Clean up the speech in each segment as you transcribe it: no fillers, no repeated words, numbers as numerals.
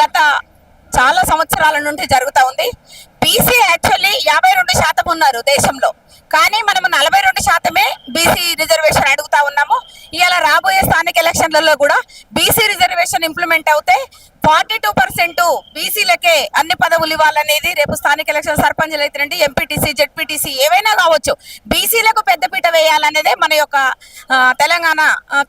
గత చాలా సంవత్సరాల నుండి జరుగుతూ ఉంది. బీసీ యాక్చువల్లీ 52% ఉన్నారు దేశంలో, కానీ మనం 42% బీసీ రిజర్వేషన్ అడుగుతా ఉన్నాము. ఇవాళ రాబోయే స్థానిక ఎలక్షన్లలో కూడా బీసీ రిజర్వేషన్ ఇంప్లిమెంట్ అవుతే 42% బీసీలకే అన్ని పదవులు ఇవ్వాలనేది రేపు స్థానిక ఎలక్షన్ సర్పంచ్లు అయితేనండి, ఎంపీటీసీ, జెడ్పీటీసీ ఏవైనా కావచ్చు, బీసీలకు పెద్దపీట వేయాలనేదే మన యొక్క తెలంగాణ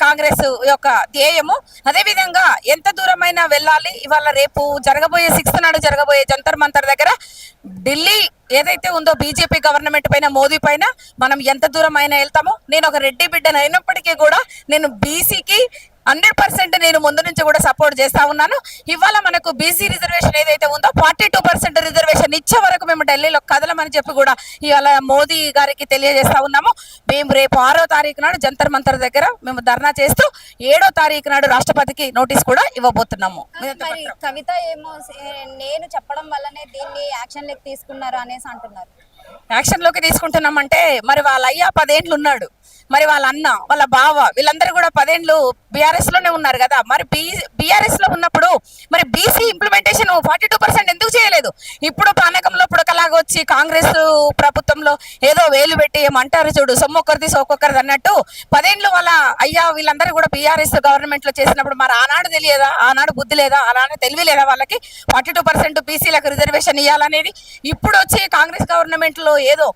కాంగ్రెస్ యొక్క ధ్యేయము. అదేవిధంగా ఎంత దూరమైనా వెళ్ళాలి. ఇవాళ రేపు జరగబోయే 6th నాడు జరగబోయే జంతర్ మంతర్ దగ్గర ఢిల్లీ ఏదైతే ఉందో బీజేపీ గవర్నమెంట్ పైన, మోదీ పైన మనం ఎంత దూరం అయినా వెళ్తాము. నేను ఒక రెడ్డి బిడ్డను అయినప్పటికీ కూడా నేను బీసీకి 100% నేను ముందు నుంచి కూడా సపోర్ట్ చేస్తా ఉన్నాను. ఇవాళ మనకు బీసీ రిజర్వేషన్ ఏదైతే ఉందో 42% రిజర్వేషన్ ఇచ్చే వరకు మేము ఢిల్లీలో కదలమని చెప్పి కూడా ఇవాళ మోదీ గారికి తెలియజేస్తా ఉన్నాము. మేము రేపు 6వ తారీఖు నాడు జంతర్ మంతర్ దగ్గర మేము ధర్నా చేస్తూ 7వ తారీఖు నాడు రాష్ట్రపతికి నోటీస్ కూడా ఇవ్వబోతున్నాము. కవిత ఏమో నేను చెప్పడం వల్లనే దీన్ని యాక్షన్ లెక్క తీసుకున్నారు అనేసి అంటున్నారు. యాక్షన్ లోకి తీసుకుంటున్నామంటే మరి వాళ్ళ అయ్యా 10 ఏళ్ళు ఉన్నాడు, మరి వాళ్ళ అన్న, వాళ్ళ బావ వీళ్ళందరూ కూడా 10 ఏళ్ళు బీఆర్ఎస్ లోనే ఉన్నారు కదా. మరి బీఆర్ఎస్ లో ఉన్నప్పుడు మరి బీసీ ఇంప్లిమెంటేషన్ 42% ఎందుకు చేయలేదు? ఇప్పుడు పానకంలో పుడకలాగా వచ్చి కాంగ్రెస్ ప్రభుత్వంలో ఏదో వేలు పెట్టి ఏమంటారు చూడు, సొమ్మొక్కరిది సోకొక్కరిది అన్నట్టు 10 ఏళ్ళు వాళ్ళ అయ్యా వీళ్ళందరూ కూడా బీఆర్ఎస్ గవర్నమెంట్ లో చేసినప్పుడు మరి ఆనాడు తెలియదా? ఆనాడు బుద్ధి లేదా? ఆనాడు తెలివి లేదా వాళ్ళకి 42% బీసీలకు రిజర్వేషన్ ఇవ్వాలనేది? ఇప్పుడు వచ్చి కాంగ్రెస్ గవర్నమెంట్ లో ఏదో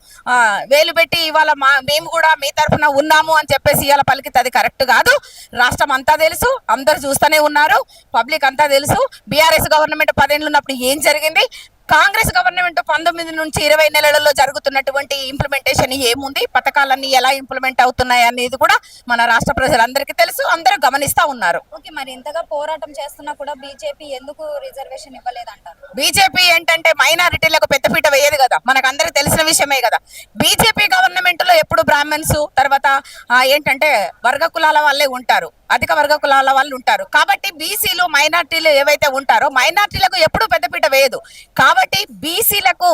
వేలు పెట్టి ఇవాళ మేము కూడా మీ తరఫున ఉన్నాము అని చెప్పేసి ఇవాళ పలికితే అది కరెక్ట్ కాదు. రాష్ట్రం అంతా తెలుసు, అందరు చూస్తూనే ఉన్నారు, పబ్లిక్ అంతా తెలుసు. బీఆర్ఎస్ గవర్నమెంట్ 10 ఏళ్ళు ఉన్నప్పుడు ఏం జరిగింది, కాంగ్రెస్ గవర్నమెంట్ 19 నుంచి 20 నెలలలో జరుగుతున్నటువంటి ఇంప్లిమెంటేషన్ ఏముంది, పథకాలన్నీ ఎలా ఇంప్లిమెంట్ అవుతున్నాయి అనేది కూడా మన రాష్ట్ర ప్రజలందరికీ తెలుసు, అందరూ గమనిస్తా ఉన్నారు. ఓకే, మరి ఇంతగా పోరాటం చేస్తున్నా కూడా బీజేపీ ఎందుకు రిజర్వేషన్ ఇవ్వలేదంటారు? బీజేపీ ఏంటంటే మైనారిటీలకు పెద్దపీట వేయదు కదా, మనకు అందరికి తెలిసిన విషయమే కదా. బీజేపీ గవర్నమెంట్ లో ఎప్పుడు బ్రాహ్మణ్స్ తర్వాత ఏంటంటే వర్గ కులాల వాళ్ళే ఉంటారు, అధిక వర్గ కులాల వాళ్ళు ఉంటారు. కాబట్టి బీసీలు, మైనార్టీలు ఏవైతే ఉంటారో మైనార్టీలకు ఎప్పుడు పెద్దపీట వేయదు. కాబట్టి బీసీలకు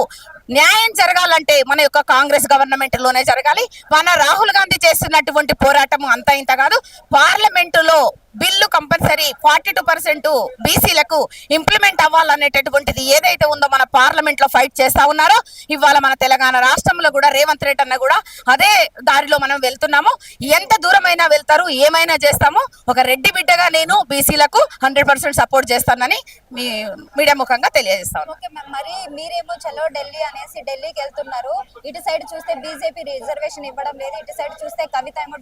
న్యాయం జరగాలంటే మన యొక్క కాంగ్రెస్ గవర్నమెంట్ లోనే జరగాలి. మన రాహుల్ గాంధీ చేస్తున్నటువంటి పోరాటం అంతా ఇంత కాదు. పార్లమెంటులో బిల్లు కంపల్సరీ 42% బీసీలకు ఇంప్లిమెంట్ అవ్వాలనేటటువంటిది ఏదైతే ఉందో మన పార్లమెంట్ లో ఫైట్ చేస్తా ఉన్నారో, ఇవాళ మన తెలంగాణ రాష్ట్రంలో కూడా రేవంత్ రెడ్డి అన్న కూడా అదే దారిలో మనం వెళ్తున్నాము. ఎంత దూరమైనా వెళ్తారు, ఏమైనా చేస్తాము. ఒక రెడ్డి బిడ్డగా నేను బీసీలకు 100% సపోర్ట్ చేస్తానని మీడియా ముఖంగా తెలియజేస్తాను. మరి మీరేమో చలో ఢిల్లీ అనేసి ఢిల్లీకి వెళ్తున్నారు. ఇటు సైడ్ చూస్తే బీజేపీ రిజర్వేషన్ ఇవ్వడం లేదు, ఇటు సైడ్ చూస్తే కవిత ఏమో